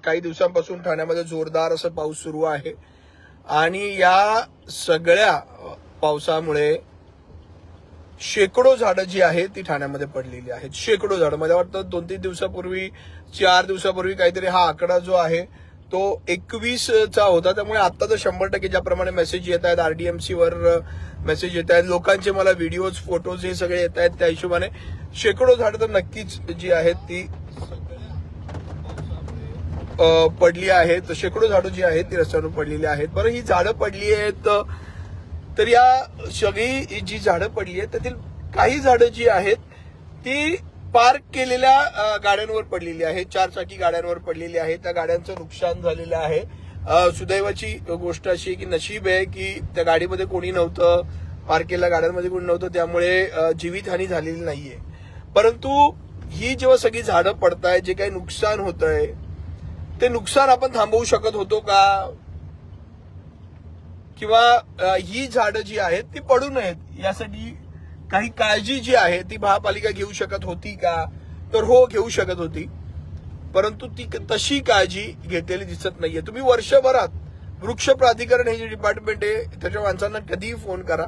काही दिवसांपासून ठाण्यामध्ये जोरदार असं पाऊस सुरू आहे आणि या सगळ्या पावसामुळे शेकडो झाडं जी आहेत ती ठाण्यामध्ये पडलेली आहेत. शेकडो झाडं, मला वाटतं 2-3 दिवसापूर्वी 4 दिवसापूर्वी काहीतरी हा आकडा जो आहे तो 21चा होता. त्यामुळे आता तर 100% ज्याप्रमाणे मेसेज येत आहेत, RDMC वर मेसेज येत आहेत, लोकांचे मला व्हिडिओज फोटोज हे सगळे येत आहेत, त्या हिशोबाने शेकडो झाडं तर नक्कीच जी आहेत ती पडली आहेत. शेकडो झाडं जी आहेत ती रस्त्यावर पडलेली आहेत. बरं, ही झाडं पडली आहेत तर या सगळी जी झाडं पडली आहेत त्यातील काही झाडं जी आहेत ती पार्क केलेल्या गाड्यांवर पडलेली आहेत, 4 चाकी गाड्यांवर पडलेली आहेत. त्या गाड्यांचं नुकसान झालेलं आहे. सुदैवाची गोष्ट अशी की नशीब आहे की त्या गाडीमध्ये कोणी नव्हतं, पार्क केलेल्या गाड्यांमध्ये कोणी नव्हतं, त्यामुळे जीवितहानी झालेली नाहीये. परंतु ही जेव्हा सगळी झाडं पडतायत, जे काही नुकसान होत आहे ते नुकसान आपण थांबवू शकत होतो का, किंवा ही झाडं जी आहेत ती पडू नयेत यासाठी काही काळजी जी आहे ती महापालिका घेऊ शकत होती का, तर हो, घेऊ शकत होती. परंतु ती तशी काळजी घेतलेली दिसत नाहीये. तुम्ही वर्षभरात वृक्ष प्राधिकरण हे जे डिपार्टमेंट आहे त्याच्या माणसांना कधीही फोन करा,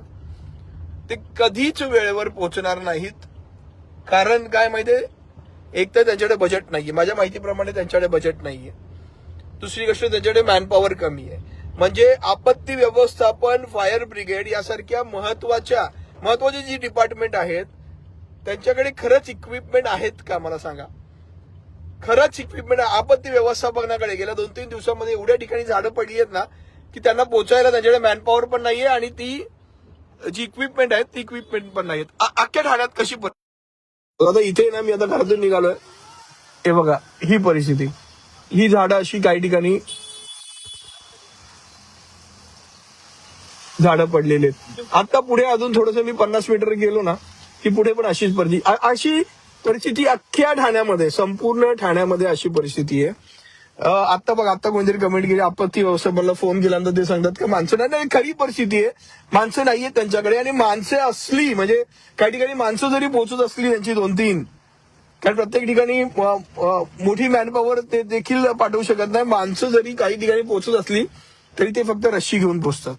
ते कधीच वेळेवर पोहोचणार नाहीत. कारण काय माहितीये, एक तर त्यांच्याकडे बजेट नाहीये, माझ्या माहितीप्रमाणे त्यांच्याकडे बजेट नाहीये. दुसरी गोष्ट, त्यांच्याकडे मॅनपॉवर कमी आहे. म्हणजे आपत्ती व्यवस्थापन, फायर ब्रिगेड यासारख्या महत्वाचे जी डिपार्टमेंट आहेत त्यांच्याकडे खरंच इक्विपमेंट आहेत का, मला सांगा. खरंच इक्विपमेंट आपत्ती व्यवस्थापनाकडे गेल्या 2-3 दिवसांमध्ये एवढ्या ठिकाणी झाडं पडली आहेत ना की त्यांना पोहोचायला त्यांच्याकडे मॅनपॉवर पण नाहीये आणि ती जी इक्विपमेंट आहेत ती इक्विपमेंट पण नाहीत. अख्ख्या ठाण्यात कशी आता इथे ना मी आता घरातून निघालोय, हे बघा ही परिस्थिती, ही झाडं अशी काही ठिकाणी झाडं पडलेली आहेत. आता पुढे अजून थोडंसं मी 50 मीटर गेलो ना की पुढे पण अशी परिस्थिती अख्ख्या ठाण्यामध्ये, संपूर्ण ठाण्यामध्ये अशी परिस्थिती आहे. आता बघ, आता कोणतरी कमेंट केली आपत्ती व्यवस्थापनाला फोन केल्यानंतर ते सांगतात की माणसं नाही, खरी परिस्थिती आहे, माणसं नाहीये त्यांच्याकडे. आणि माणसं असली म्हणजे काही ठिकाणी माणसं जरी पोहोचत असली त्यांची 2-3, कारण प्रत्येक ठिकाणी मोठी मॅनपॉवर ते देखील पाठवू शकत नाही. माणसं जरी काही ठिकाणी पोहोचत असली तरी ते फक्त रश्शी घेऊन पोहोचतात,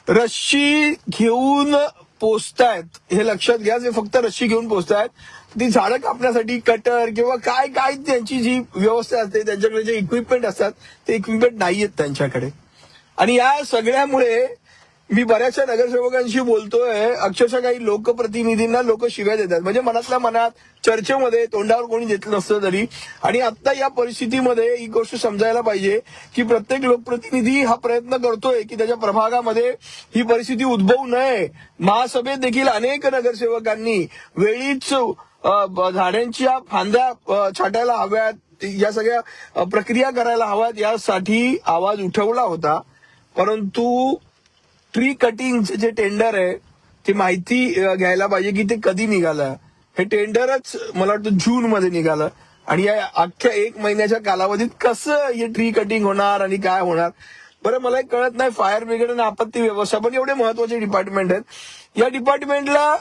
रश्शी घेऊन पोचतायत, हे लक्षात घ्या. जे फक्त रश्शी घेऊन पोचतायत, ती झाडं कापण्यासाठी कटर किंवा काय त्यांची जी व्यवस्था असते, त्यांच्याकडे जे इक्विपमेंट असतात ते इक्विपमेंट नाहीयेत त्यांच्याकडे. आणि या सगळ्यामुळे मी बऱ्याचशा नगरसेवकांशी बोलतोय, अक्षरशः काही लोकप्रतिनिधींना लोक शिव्या देतात, म्हणजे मनातल्या मनात चर्चेमध्ये तोंडावर कोणी देत नसतं तरी. आणि आता या परिस्थितीमध्ये ही गोष्ट समजायला पाहिजे की प्रत्येक लोकप्रतिनिधी हा प्रयत्न करतोय की त्याच्या प्रभागामध्ये ही परिस्थिती उद्भवू नये. महासभेत देखील अनेक नगरसेवकांनी वेळीच झाडांच्या फांद्या छाटायला हव्यात, या सगळ्या प्रक्रिया करायला हव्यात यासाठी आवाज उठवला होता. परंतु ट्री कटिंगचे जे टेंडर आहे ते माहिती घ्यायला पाहिजे की ते कधी निघालं. हे टेंडरच मला वाटतं जून मध्ये निघालं आणि या अख्ख्या 1 महिन्याच्या कालावधीत कसं हे ट्री कटिंग होणार आणि काय होणार. बरं, मला एक कळत नाही, फायर ब्रिगेड आणि आपत्ती व्यवस्थापन एवढे महत्वाचे डिपार्टमेंट आहेत, या डिपार्टमेंटला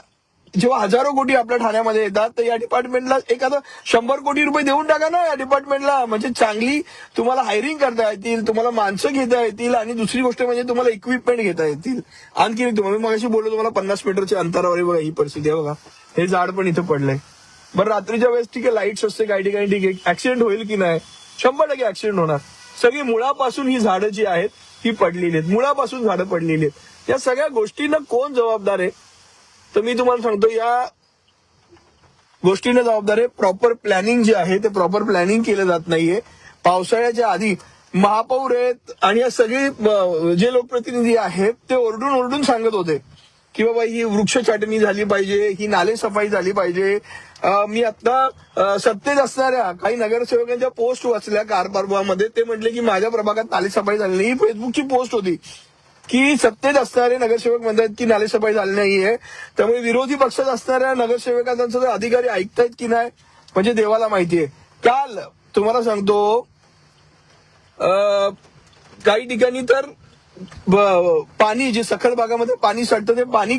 जेव्हा हजारो कोटी आपल्या ठाण्यामध्ये येतात तर या डिपार्टमेंटला एखादं 100 कोटी रुपये देऊन टाका ना या डिपार्टमेंटला, म्हणजे चांगली तुम्हाला हायरिंग करता येतील, तुम्हाला माणसं घेता येतील आणि दुसरी गोष्ट म्हणजे तुम्हाला इक्विपमेंट घेता येतील. आणखी तुम्हाला मगाशी बोललो, तुम्हाला 50 मीटरच्या अंतरावर बघा ही परिस्थिती आहे. बघा, हे झाड पण इथं पडलंय. बरं, रात्रीच्या वेळेस ठीक आहे, लाईट्स असते काही ठिकाणी, ठीक आहे, ऍक्सिडेंट होईल की नाही, 100% ऍक्सिडेंट होणार. सगळी मुळापासून ही झाडं जी आहेत ही पडलेली आहेत, मुळापासून झाडं पडलेली आहेत. या सगळ्या गोष्टींना कोण जबाबदार आहे, तर मी तुम्हाला सांगतो या गोष्टीने जबाबदार आहे प्रॉपर प्लॅनिंग जे आहे ते प्रॉपर प्लॅनिंग केलं जात नाहीये. पावसाळ्याच्या आधी महापौर आहेत आणि या सगळे जे लोकप्रतिनिधी आहेत ते ओरडून सांगत होते की बाबा ही वृक्ष छाटणी झाली पाहिजे, ही नाले सफाई झाली पाहिजे. मी आता सत्तेत असणाऱ्या काही नगरसेवकांच्या पोस्ट वाचल्या कारभारमध्ये, ते म्हटले की माझ्या प्रभागात नाले सफाई झाली नाही. ही फेसबुकची पोस्ट होती की सत्तेत असणारे नगरसेवक म्हणतात की नालेसफाई झाली नाहीये. त्यामुळे विरोधी पक्षात असणाऱ्या नगरसेवकांचा अधिकारी ऐकतायत की नाही म्हणजे देवाला माहितीये. काल तुम्हाला सांगतो काही ठिकाणी तर पाणी जे सखल भागामध्ये पाणी साठतं ते पाणी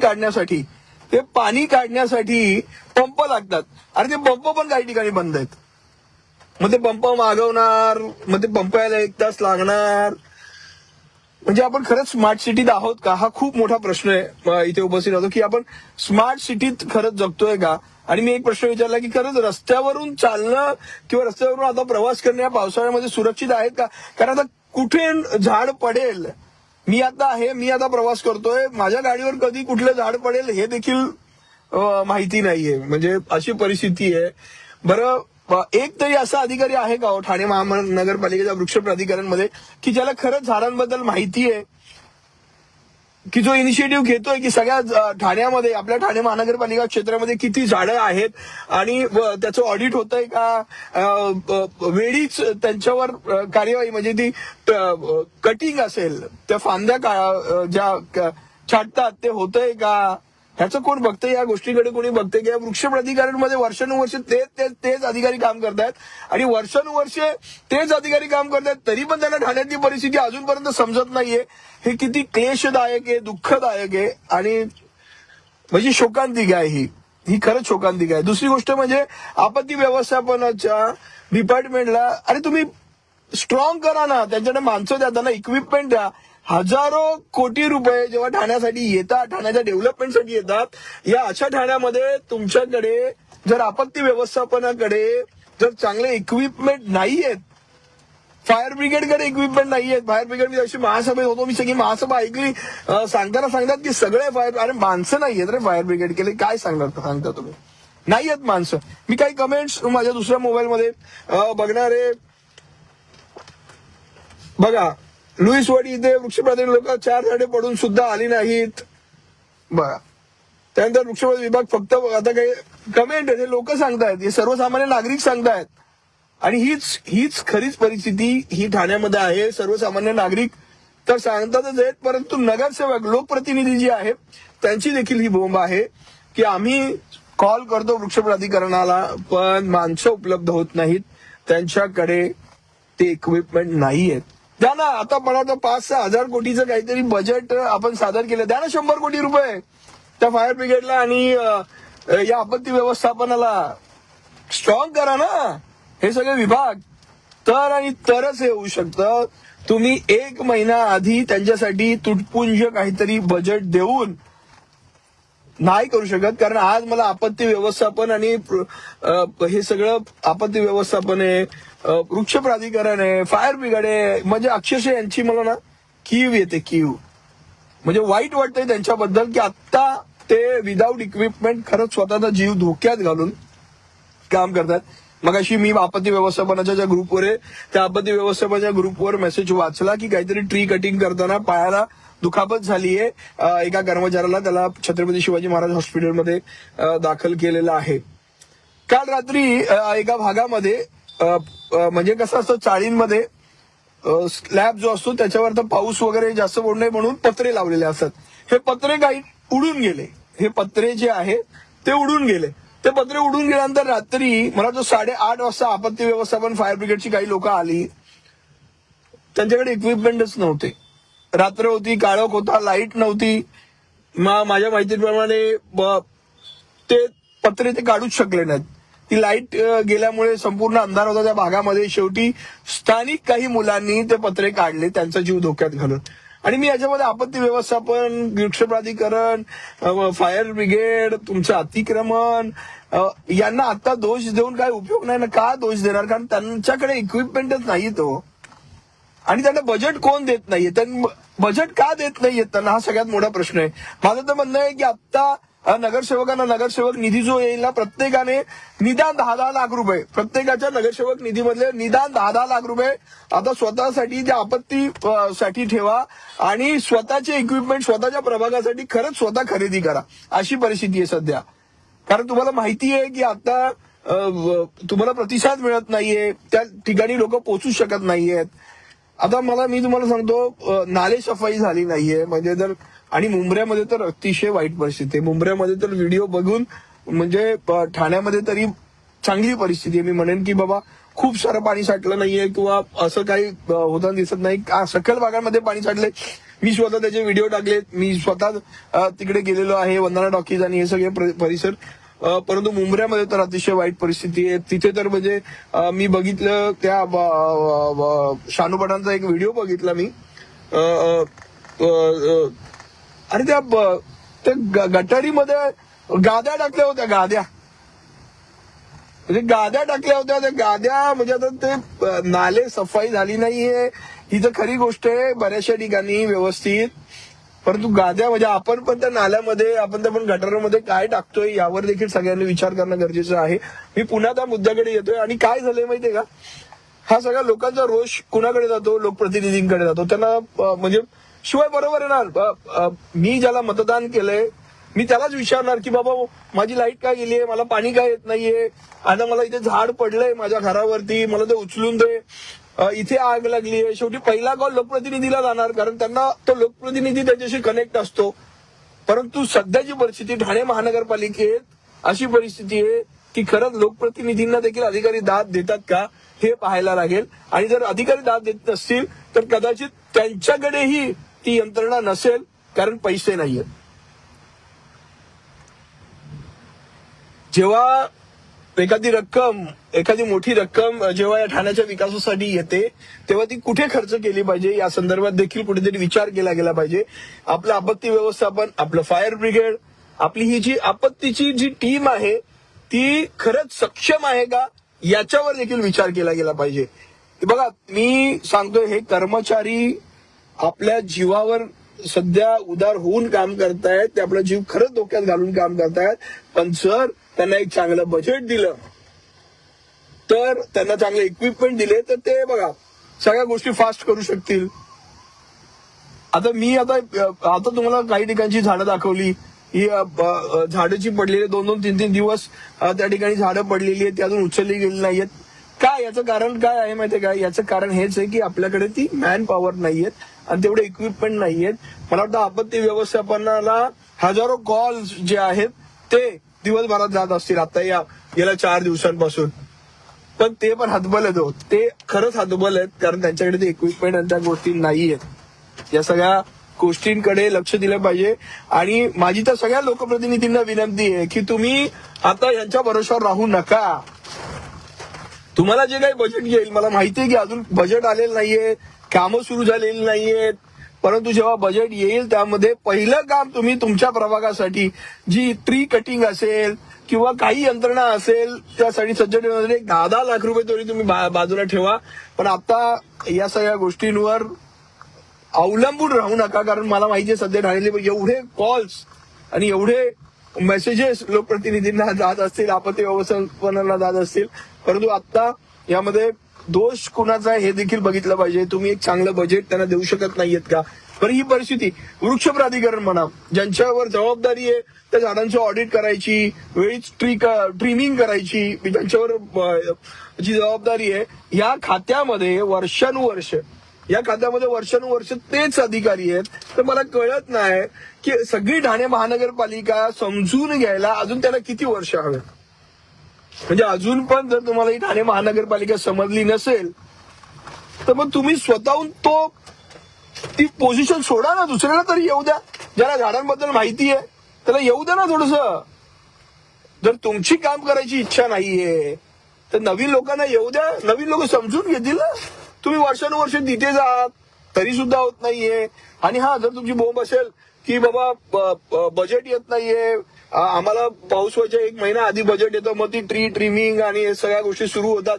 काढण्यासाठी पंप लागतात. आणि ते पंप पण काही ठिकाणी बंद आहेत. मग ते पंप मागवणार, मग ते पंप यायला 1 तास लागणार. म्हणजे आपण खरंच स्मार्ट सिटीत आहोत का, हा खूप मोठा प्रश्न आहे इथे उपस्थित होतो, की आपण स्मार्ट सिटीत खरंच जगतोय का. आणि मी एक प्रश्न विचारला की खरंच रस्त्यावरून चालणं किंवा रस्त्यावरून आता प्रवास करणं या पावसाळ्यामध्ये सुरक्षित आहेत का. कारण आता कुठे झाड पडेल, मी आता प्रवास करतोय, माझ्या गाडीवर कधी कुठलं झाड पडेल हे देखील माहिती नाहीये. म्हणजे अशी परिस्थिती आहे. बरं, एक तरी असा अधिकारी आहे का हो ठाणे महानगरपालिकेच्या वृक्ष प्राधिकरण मध्ये, की ज्याला खरंच झाडांबद्दल माहिती आहे, की जो इनिशिएटिव्ह घेतोय की सगळ्या ठाण्यामध्ये, आपल्या ठाणे महानगरपालिका क्षेत्रामध्ये किती झाडं आहेत आणि त्याचं ऑडिट होतंय का, वेळीच त्यांच्यावर कार्यवाही, म्हणजे ती कटिंग असेल, त्या फांद्या ज्या छाटतात ते होतंय का, ह्याचं कोण बघतंय, या गोष्टीकडे कोणी बघतंय की या वृक्ष प्राधिकरणमध्ये वर्षानुवर्ष तेच अधिकारी काम करतायत आणि वर्षानुवर्षे तेच अधिकारी काम करतायत, तरी पण त्यांना ठाण्यातली परिस्थिती अजूनपर्यंत समजत नाहीये. हे किती क्लेशदायक आहे, दुःखदायक आहे आणि म्हणजे शोकांतिका आहे ही खरंच शोकांतिका आहे. दुसरी गोष्ट म्हणजे आपत्ती व्यवस्थापनाच्या डिपार्टमेंटला, अरे तुम्ही स्ट्रॉंग करा ना, त्यांच्याकडे माणसं द्या, त्यांना इक्विपमेंट द्या. हजारो कोटी रुपये जेव्हा ठाण्यासाठी येतात, ठाण्याच्या डेव्हलपमेंटसाठी येतात, या अशा ठाण्यामध्ये तुमच्याकडे जर आपत्ती व्यवस्थापनाकडे जर चांगले इक्विपमेंट नाहीयेत, फायर ब्रिगेडकडे इक्विपमेंट नाहीयेत. फायर ब्रिगेड मी अशी महासभेत होतो, मी सगळी महासभा ऐकली, सांगतात की सगळे अरे माणसं नाहीयेत रे फायर ब्रिगेड केले, काय सांगता तुम्ही, नाहीयेत माणसं. मी काही कमेंट्स माझ्या दुसऱ्या मोबाईलमध्ये बघणारे, बघा, लुईसवाडी इथे वृक्षप्राधिकरण लोक 4 झाडे पडून सुद्धा आली नाहीत. बघा, त्यानंतर वृक्षप्राधिकरण विभाग फक्त, आता काही कमेंट आहे, लोक सांगतायत, हे सर्वसामान्य नागरिक सांगतायत आणि हीच खरीच परिस्थिती ही ठाण्यामध्ये आहे. सर्वसामान्य नागरिक तर सांगतातच आहेत, परंतु नगरसेवक, लोकप्रतिनिधी जे आहे त्यांची देखील ही बोंब आहे की आम्ही कॉल करतो वृक्ष प्राधिकरणाला, पण माणसं उपलब्ध होत नाहीत, त्यांच्याकडे ते इक्विपमेंट नाही आहेत. द्या ना, आता मला वाटतं 5-6 हजार कोटीचं काहीतरी बजेट आपण सादर केलं, द्या ना 100 कोटी रुपये त्या फायर ब्रिगेडला आणि या आपत्ती व्यवस्थापनाला. स्ट्रॉंग करा ना हे सगळे विभाग, तरच हे होऊ शकतं. तुम्ही 1 महिना आधी त्यांच्यासाठी तुटपुंज काहीतरी बजेट देऊन नाही करू शकत. कारण आज मला आपत्ती व्यवस्थापन आणि हे सगळं आपत्ती व्यवस्थापन आहे, वृक्ष प्राधिकरण आहे, फायर ब्रिगेड आहे, म्हणजे अक्षरशः यांची मला ना कीव येते, कीव. म्हणजे वाईट वाटतंय त्यांच्याबद्दल की आता ते विदाऊट इक्विपमेंट खरंच स्वतःचा जीव धोक्यात घालून काम करतात. मगाशी मी आपत्ती व्यवस्थापनाच्या ज्या ग्रुपवर आहे, त्या आपत्ती व्यवस्थापनाच्या ग्रुपवर मेसेज वाचला की काहीतरी ट्री कटिंग करताना पायाला दुखापत झालीये एका कर्मचाऱ्याला, त्याला छत्रपती शिवाजी महाराज हॉस्पिटलमध्ये दाखल केलेलं आहे. काल रात्री एका भागामध्ये म्हणजे कसं असतं, चाळींमध्ये स्लॅब जो असतो त्याच्यावर तर पाऊस वगैरे जास्त पडू नये म्हणून पत्रे लावलेले असतात. हे पत्रे काही उडून गेले, हे पत्रे जे आहे ते उडून गेले. ते पत्रे उडून गेल्यानंतर रात्री मला जो 8:30 वाजता आपत्ती व्यवस्थापन फायर ब्रिगेडची काही लोक आली, त्यांच्याकडे इक्विपमेंटच नव्हते. रात्र होती, काळोख होता, लाईट नव्हती. माझ्या माहितीप्रमाणे ते पत्रे ते काढूच शकले नाहीत. ती लाईट गेल्यामुळे संपूर्ण अंधार होता त्या भागामध्ये. शेवटी स्थानिक काही मुलांनी ते पत्रे काढले, त्यांचा जीव धोक्यात घालून. आणि मी याच्यामध्ये आपत्ती व्यवस्थापन, वृक्ष प्राधिकरण, फायर ब्रिगेड, तुमचं अतिक्रमण यांना आता दोष देऊन काय उपयोग नाही ना. का दोष देणार? कारण त्यांच्याकडे इक्विपमेंटच नाही तो, आणि त्यांना बजेट कोण देत नाहीये. बजेट का देत नाहीये त्यांना, हा सगळ्यात मोठा प्रश्न आहे. माझं तर म्हणणं आहे की आता नगरसेवकांना नगरसेवक निधी जो येईल ना, प्रत्येकाने निदान 10-10 लाख रुपये, प्रत्येकाच्या नगरसेवक निधीमधले निदान 10-10 लाख रुपये आता स्वतःसाठी त्या आपत्ती साठी ठेवा आणि स्वतःचे इक्विपमेंट स्वतःच्या प्रभागासाठी खरंच स्वतः खरेदी करा. अशी परिस्थिती आहे सध्या. कारण तुम्हाला माहिती आहे की आता तुम्हाला प्रतिसाद मिळत नाहीये, त्या ठिकाणी लोक पोहोचू शकत नाहीयेत. आता मी तुम्हाला सांगतो, नाले सफाई झाली नाहीये म्हणजे जर, आणि मुंबऱ्यामध्ये तर अतिशय वाईट परिस्थिती आहे. मुंबऱ्यामध्ये तर व्हिडिओ बघून म्हणजे ठाण्यामध्ये तरी चांगली परिस्थिती आहे. मी म्हणेन की बाबा खूप सारं पाणी साठलं नाहीये किंवा असं काही होताना दिसत नाही. सखल भागांमध्ये पाणी साठले. मी स्वतः त्याचे व्हिडिओ टाकलेत. मी स्वतः तिकडे गेलेलो आहे, वंदना टॉकीज आणि हे सगळे परिसर. परंतु मुंबऱ्यामध्ये तर अतिशय वाईट परिस्थिती आहे. तिथे तर म्हणजे मी बघितलं त्या शानूपटांचा एक व्हिडिओ बघितला मी. अ, अ, अ, अ, आणि त्या गटारीमध्ये गाद्या टाकल्या होत्या, गाद्या म्हणजे गाद्या टाकल्या होत्या. त्या गाद्या म्हणजे आता ते नाले सफाई झाली नाहीये ही तर खरी गोष्ट आहे बऱ्याचशा ठिकाणी व्यवस्थित, परंतु गाद्या म्हणजे आपण पण त्या नाल्यामध्ये आपण त्या पण गटारामध्ये काय टाकतोय यावर देखील सगळ्यांनी विचार करणं गरजेचं आहे. मी पुन्हा त्या मुद्द्याकडे येतोय. आणि काय झालंय माहितीये का, हा सगळ्या लोकांचा रोष कुणाकडे जातो, लोकप्रतिनिधींकडे जातो. त्यांना म्हणजे शिवाय बरोबर आहे ना, मी ज्याला मतदान केलंय मी त्यालाच विचारणार की बाबा माझी लाईट काय गेलीये, मला पाणी काय येत नाहीये, आता मला इथे झाड पडलंय माझ्या घरावरती, मला ते उचलून दे, इथे आग लागलीये. शेवटी पहिला कॉल लोकप्रतिनिधीला जाणार, कारण त्यांना तो लोकप्रतिनिधी त्याच्याशी कनेक्ट असतो. परंतु सध्याची परिस्थिती ठाणे महानगरपालिकेत अशी परिस्थिती आहे की खरंच लोकप्रतिनिधींना देखील अधिकारी दाद देतात का हे पाहायला लागेल. आणि जर अधिकारी दाद देत नसतील तर कदाचित त्यांच्याकडेही ती यंत्रणा नसेल, कारण पैसे नाहीयेत. जेव्हा एखादी मोठी रक्कम जेव्हा या ठाण्याच्या विकासासाठी येते तेव्हा ती कुठे खर्च केली पाहिजे या संदर्भात देखील कुठेतरी विचार केला गेला पाहिजे. आपलं आपत्ती व्यवस्थापन, आपलं फायर ब्रिगेड, आपली ही जी आपत्तीची जी टीम आहे ती खरंच सक्षम आहे का याच्यावर देखील विचार केला गेला पाहिजे. बघा मी सांगतोय, हे कर्मचारी आपल्या जीवावर सध्या उदार होऊन काम करतायत, ते आपला जीव खरंच धोक्यात घालून काम करतायत. पण जर त्यांना एक चांगलं बजेट दिलं, तर त्यांना चांगले इक्विपमेंट दिले तर ते बघा सगळ्या गोष्टी फास्ट करू शकतील. आता तुम्हाला काही ठिकाणची झाडं दाखवली, ही झाडाची पडलेली 2-2-3-3 दिवस त्या ठिकाणी झाडं पडलेली आहेत, ती अजून उचलली गेली नाहीयेत. काय याचं कारण काय आहे माहितीये का, याचं कारण हेच आहे की आपल्याकडे ती मॅन पॉवर नाहीयेत आणि तेवढे इक्विपमेंट नाहीयेत. मला वाटतं आपत्ती व्यवस्थापनाला हजारो कॉल्स जे आहेत ते दिवसभरात जात असतील आता गेल्या 4 दिवसांपासून, पण ते पण हतबल आहेत. ते खरंच हतबल आहेत, कारण त्यांच्याकडे ते इक्विपमेंट आणि त्या गोष्टी नाहीयेत. या सगळ्या गोष्टींकडे लक्ष दिलं पाहिजे. आणि माझी तर सगळ्या लोकप्रतिनिधींना विनंती आहे की तुम्ही आता यांच्या भरोश्यावर राहू नका. तुम्हाला जे काही बजेट येईल, मला माहिती आहे की अजून बजेट आलेलं नाहीये, कामं सुरू झालेली नाहीयेत, परंतु जेव्हा बजेट येईल त्यामध्ये पहिलं काम तुम्ही तुमच्या प्रभागासाठी जी ट्री कटिंग असेल किंवा काही यंत्रणा असेल त्यासाठी सज्ज ठेवण्यासाठी 10-10 लाख रुपये तरी तुम्ही बाजूला ठेवा. पण आता या सगळ्या गोष्टींवर अवलंबून राहू नका, कारण मला माहिती आहे सध्या ठाण्याले एवढे कॉल्स आणि एवढे मेसेजेस लोकप्रतिनिधींना जात असतील, आपत्ती व्यवस्थापनाला जात असतील, परंतु आता यामध्ये दोष कुणाचा आहे हे देखील बघितलं पाहिजे. तुम्ही एक चांगलं बजेट त्यांना देऊ शकत नाहीयेत का. बरं ही परिस्थिती वृक्ष प्राधिकरण म्हणा, ज्यांच्यावर जबाबदारी आहे त्या झाडांची ऑडिट करायची, वेळीच ट्रिमिंग करायची, ज्यांच्यावर जी जबाबदारी आहे, या खात्यामध्ये वर्षानुवर्ष तेच अधिकारी आहेत. तर मला कळत नाही की सगळी ठाणे महानगरपालिका समजून घ्यायला अजून त्याला किती वर्ष हवे. म्हणजे अजून पण जर तुम्हाला ही ठाणे महानगरपालिका समजली नसेल तर मग तुम्ही स्वतःहून ती पोझिशन सोडा ना, दुसऱ्याला तरी येऊ द्या. ज्याला झाडांबद्दल माहिती आहे त्याला येऊ द्या ना थोडस. जर तुमची काम करायची इच्छा नाहीये तर नवीन लोकांना येऊ द्या, नवीन लोक समजून घेतील ना. तुम्ही वर्षानुवर्ष तिथे जा तरी सुद्धा होत नाहीये. आणि जर तुमची बोंब असेल की बाबा बजेट येत नाहीये, आम्हाला पाऊस व्हायच्या 1 महिना आधी बजेट येतं, मग ती ट्रिमिंग आणि सगळ्या गोष्टी सुरू होतात,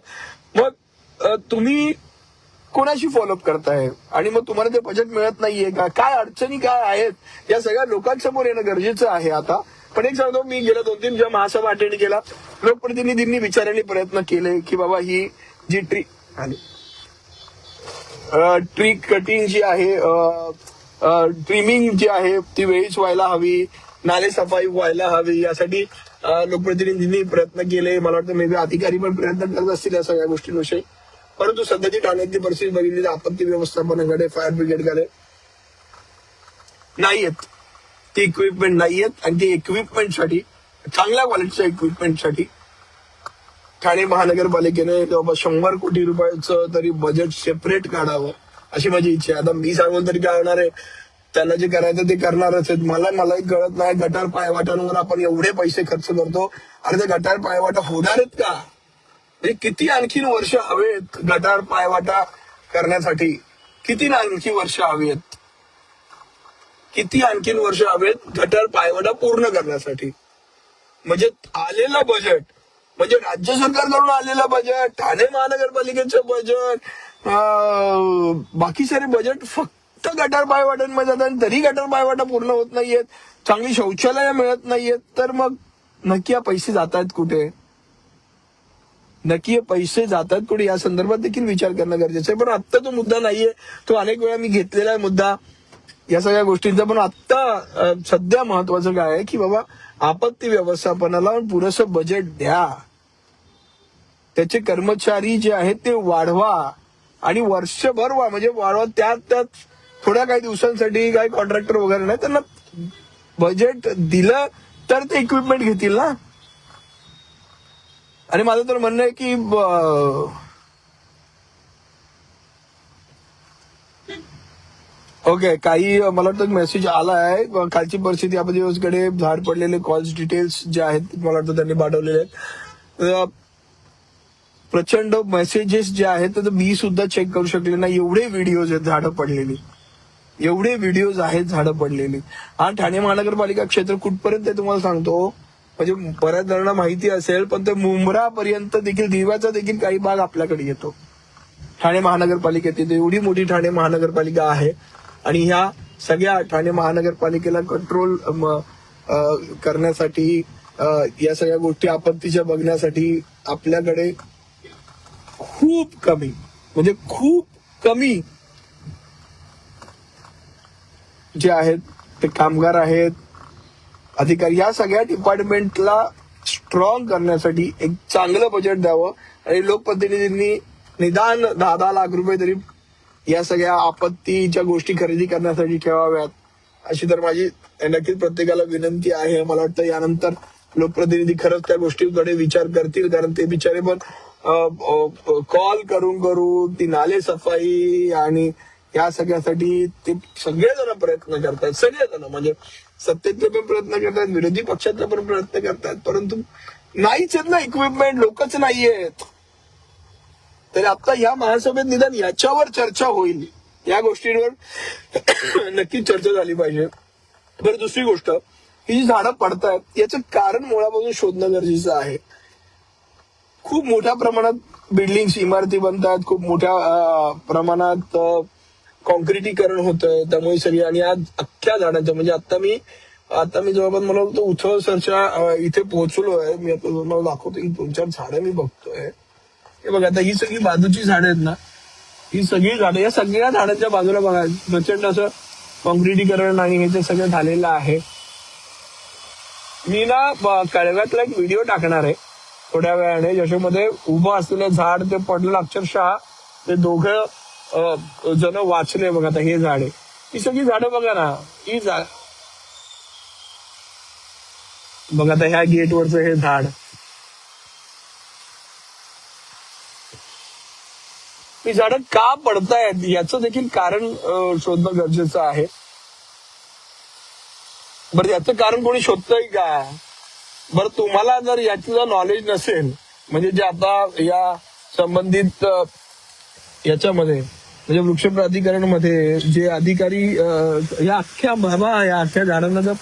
मग तुम्ही कोणाशी फॉलोअप करताय आणि मग तुम्हाला ते बजेट मिळत नाहीये का, काय अडचणी काय आहेत या सगळ्या लोकांसमोर येणं गरजेचं आहे आता. पण एक सांगतो, मी गेल्या 2-3 जेव्हा महासभा अटेंड केला, लोकप्रतिनिधींनी विचारायला प्रयत्न केले की बाबा ही जी ट्री कटिंग जी आहे, ट्रिमिंग जी आहे ती वेळीच व्हायला हवी, नाले सफाई व्हायला हवी, यासाठी लोकप्रतिनिधींनी प्रयत्न केले. मला वाटतं मे बी अधिकारी पण प्रयत्न करत असतील या सगळ्या गोष्टींविषयी. परंतु सध्याची ठाण्यातली परिस्थिती बघितली तर आपत्ती व्यवस्थापनाकडे, फायर ब्रिगेडकडे नाहीयेत ती इक्विपमेंट नाहीयेत. आणि ती इक्विपमेंटसाठी, चांगल्या क्वालिटीच्या इक्विपमेंटसाठी ठाणे महानगरपालिकेने 100 कोटी रुपयाचं तरी बजेट सेपरेट काढावं अशी माझी इच्छा आहे. आता मी सांगून तरी काय होणार आहे, त्यांना जे करायचं ते करणारच आहेत. मलाही कळत नाही, गटार पायवाटांवर आपण एवढे पैसे खर्च करतो, अरे ते गटार पायवाटा होणार आहेत का? म्हणजे किती आणखीन वर्ष हवेत गटार पायवाटा करण्यासाठी? किती आणखी वर्ष हवेत? किती आणखीन वर्ष हवेत गटार पायवाटा पूर्ण करण्यासाठी? म्हणजे आलेलं बजेट, म्हणजे राज्य सरकारकडून आलेलं बजेट, ठाणे महानगरपालिकेचं बजेट, बाकी सारे बजेट फक्त गटार पायवाटांमध्ये जातात, तरी गटार पायवाटा पूर्ण होत नाहीयेत, चांगली शौचालय मिळत नाहीयेत. तर मग नक्की या पैसे जात आहेत कुठे? नक्की हे पैसे जातात कुठे या संदर्भात देखील विचार करणं गरजेचं आहे. पण आत्ता तो मुद्दा नाहीये, तो अनेक वेळा मी घेतलेला आहे मुद्दा या सगळ्या गोष्टींचा. पण आत्ता सध्या महत्वाचं काय आहे की बाबा आपत्ती व्यवस्थापनाला पुरेसं बजेट द्या, त्याचे कर्मचारी जे आहेत ते वाढवा आणि वर्षभर म्हणजे वाढवा. त्यात थोड्या काही दिवसांसाठी काही कॉन्ट्रॅक्टर वगैरे नाही, त्यांना बजेट दिलं तर ते इक्विपमेंट घेतील ना. आणि माझं तर म्हणणं आहे की ओके, काही मला वाटतं मेसेज आला आहे. कालची परिस्थिती आपण दिवसकडे झाड पडलेले कॉल्स डिटेल्स जे आहेत मला वाटतं त्यांनी पाठवलेले आहेत. प्रचंड मेसेजेस जे आहेत तर मी सुद्धा चेक करू शकले नाही, एवढे व्हिडिओज आहेत झाडं पडलेली, एवढे व्हिडिओज आहेत झाडं पडलेली. आणि ठाणे महानगरपालिका क्षेत्र कुठपर्यंत आहे तुम्हाला सांगतो, म्हणजे बऱ्याच जणांना माहिती असेल पण ते मुंब्रापर्यंत देखील, दिव्याचा देखील काही भाग आपल्याकडे येतो ठाणे महानगरपालिकेत येतो. एवढी मोठी ठाणे महानगरपालिका आहे आणि ह्या सगळ्या ठाणे महानगरपालिकेला कंट्रोल करण्यासाठी, या सगळ्या गोष्टी आपत्तीच्या बघण्यासाठी आपल्याकडे खूप कमी, म्हणजे खूप कमी जे आहेत ते कामगार आहेत, अधिकारी. या सगळ्या डिपार्टमेंटला स्ट्रॉंग करण्यासाठी एक चांगलं बजेट द्यावं आणि लोकप्रतिनिधींनी निदान 10-10 लाख रुपये तरी या सगळ्या आपत्तीच्या गोष्टी खरेदी करण्यासाठी ठेवाव्यात, अशी तर माझी नक्कीच प्रत्येकाला विनंती आहे. मला वाटतं यानंतर लोकप्रतिनिधी खरंच त्या गोष्टीकडे विचार करतील, कारण ते बिचारे पण कॉल करून ती नाले सफाई आणि या सगळ्यासाठी ते सगळेजण प्रयत्न करतात, सगळेजण म्हणजे सत्तेतले पण प्रयत्न करतात, विरोधी पक्षातले पण प्रयत्न करतात, परंतु नाहीच आहेत ना इक्विपमेंट, लोकच नाहीयेत. तर आता या महासभेत निदान याच्यावर चर्चा होईल, या गोष्टींवर नक्कीच चर्चा झाली पाहिजे. बरं, दुसरी गोष्ट, ही जी झाडं पडतायत याचं कारण मुळापासून शोधणं गरजेचं आहे. खूप मोठ्या प्रमाणात बिल्डिंग्स, इमारती बनतात, खूप मोठ्या प्रमाणात कॉन्क्रिटीकरण होतंय, त्यामुळे सगळी. आणि आज अख्ख्या झाडांचं म्हणजे आता मी जवळपास मला वाटतं उथळ सरच्या इथे पोहोचलो आहे. मी आता मला दाखवतो की 2-4 झाडं मी बघतोय. हे बघा, आता ही सगळी बाजूची झाडं आहेत ना, ही सगळी झाडं, या सगळ्या झाडांच्या बाजूला बघा प्रचंड असं कॉन्क्रिटीकरण आणि हे सगळं झालेलं आहे. मी ना कळव्यातला एक व्हिडिओ टाकणार आहे थोड्या वेळाने, ज्याच्यामध्ये उभं असलेलं झाड ते पडलं अक्षरशः, ते दोघं जण वाचले. बघा आता हे झाड आहे, ही सगळी झाडं बघा ना, ही झाड बघा, आता ह्या गेटवरचं हे झाड, ही झाडं का पडतायत याचं देखील कारण शोधणं गरजेचं आहे. बरं, याचं कारण कोणी शोधतंय का? बरं, तुम्हाला जर याचं नॉलेज नसेल, म्हणजे जे आता या संबंधित याच्यामध्ये म्हणजे वृक्ष प्राधिकरण मध्ये जे अधिकारी या अख्ख्या झाडांना जर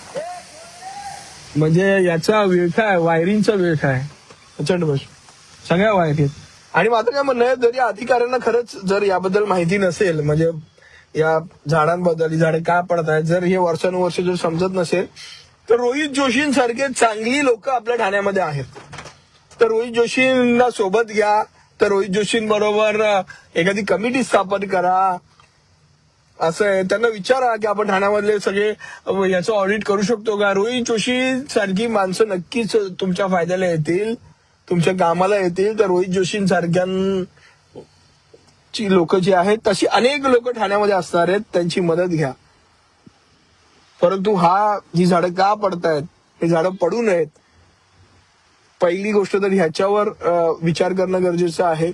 म्हणजे याचा विळखा आहे, वायरिंगचा विळखा आहे प्रचंड बस, सगळ्या वायरी. आणि माझं काय म्हणणं आहे, जर या अधिकाऱ्यांना खरंच जर याबद्दल माहिती नसेल, म्हणजे या झाडांबद्दल, ही झाडे का पडतायत, जर हे वर्षानुवर्ष जर समजत नसेल, तर रोहित जोशींसारखे चांगली लोक आपल्या ठाण्यामध्ये आहेत, तर रोहित जोशींना सोबत घ्या, तर रोहित जोशींबरोबर एखादी कमिटी स्थापन करा. असं आहे, त्यांना विचारा की आपण ठाण्यामधले सगळे याचं ऑडिट करू शकतो का. रोहित जोशी सारखी माणसं नक्कीच तुमच्या फायद्याला येतील, तुमच्या कामाला येतील. तर रोहित जोशींसारख्यांची लोक जी आहेत तशी अनेक लोक ठाण्यामध्ये असणार आहेत, त्यांची मदत घ्या. परंतु ही झाडं का पडतायत, हे झाडं पडू नयेत, पहिली गोष्ट तर ह्याच्यावर विचार करणं गरजेचं आहे.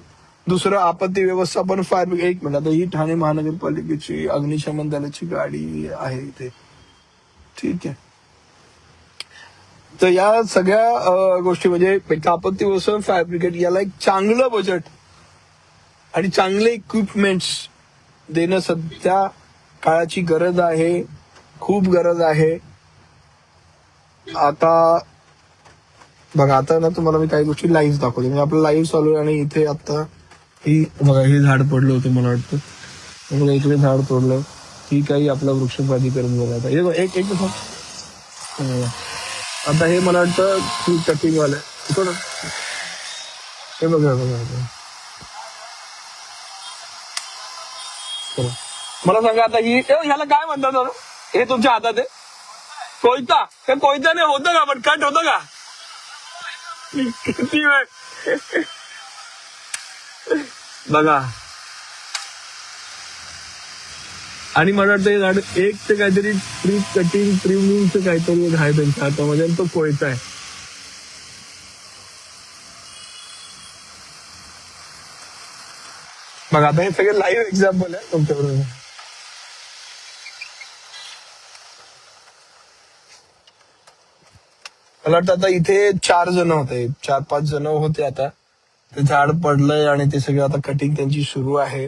दुसरं आपत्ती व्यवस्थापन फायर एक मिनिट, आता ही ठाणे महानगरपालिकेची अग्निशमन दलाची गाडी आहे इथे. ठीक आहे. तर या सगळ्या गोष्टी म्हणजे एक आपत्ती व्यवस्थापन फायर ब्रिगेड याला एक चांगलं बजेट आणि चांगले इक्विपमेंट्स देणं सध्या काळाची गरज आहे, खूप गरज आहे. आता बघा, आता ना तुम्हाला मी काही गोष्टी लाईव्ह दाखवते. म्हणजे आपलं लाईव्ह चालू आहे आणि इथे आता ही बघा, हे झाड पडलं होतं मला वाटतं. मला इकडे झाड तोडलं. ही काही आपला वृक्ष प्राधिकरण बघा. आता हे एक एक आता हे मला वाटतं ट्री कटिंग वालं थोडं हे बघा बघा आता. चला. मला सांगा आता ही ह्याला काय म्हणतात दादा? हे तुमच्या हातात आहे कोयता? हे कोयत्याने होतं का? पण कट होतं का? किती वेळ बघा. आणि मला वाटतं हे झाड एक ते काहीतरी ट्री कटिंग ट्रिमिंगचं काहीतरी एक आहे त्यांच्या हातामध्ये आणि तो कोयता आहे. बघा, आता हे सगळे लाईव्ह एक्झाम्पल आहे तुमच्याबरोबर. मला वाटतं आता इथे 4 जण होते, 4-5 जण होते. आता ते झाड पडलंय आणि ते सगळं आता कटिंग त्यांची सुरू आहे.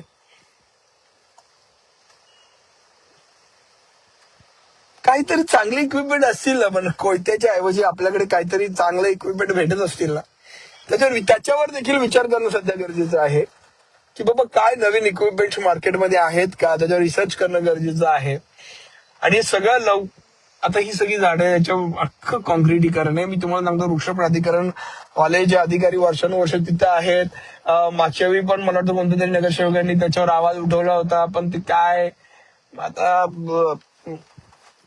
काहीतरी चांगले इक्विपमेंट असतील ना, पण कोयत्याच्या ऐवजी आपल्याकडे काहीतरी चांगले इक्विपमेंट भेटत असतील ना, त्याच्यावर देखील विचार करणं सध्या गरजेचं आहे. की बाबा काय नवीन इक्विपमेंट्स मार्केटमध्ये आहेत का, त्याच्यावर रिसर्च करणं गरजेचं आहे. आणि हे सगळं आता ही सगळी झाडं याच्यावर अख्खं कॉन्क्रिटीकरण आहे. मी तुम्हाला सांगतो, वृक्ष प्राधिकरण वाले जे अधिकारी वर्षानुवर्ष तिथे आहेत. मागच्या वेळी पण मला वाटतं कोणत्या तरी नगरसेवकांनी त्याच्यावर आवाज उठवला होता, पण ते काय आता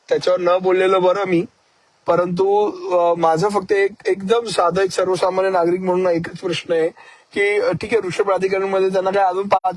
त्याच्यावर न बोललेलं बरं मी. परंतु माझं फक्त एकदम साधं एक सर्वसामान्य नागरिक म्हणून एकच प्रश्न आहे की ठीक आहे, वृक्ष प्राधिकरणमध्ये त्यांना काय अजून 5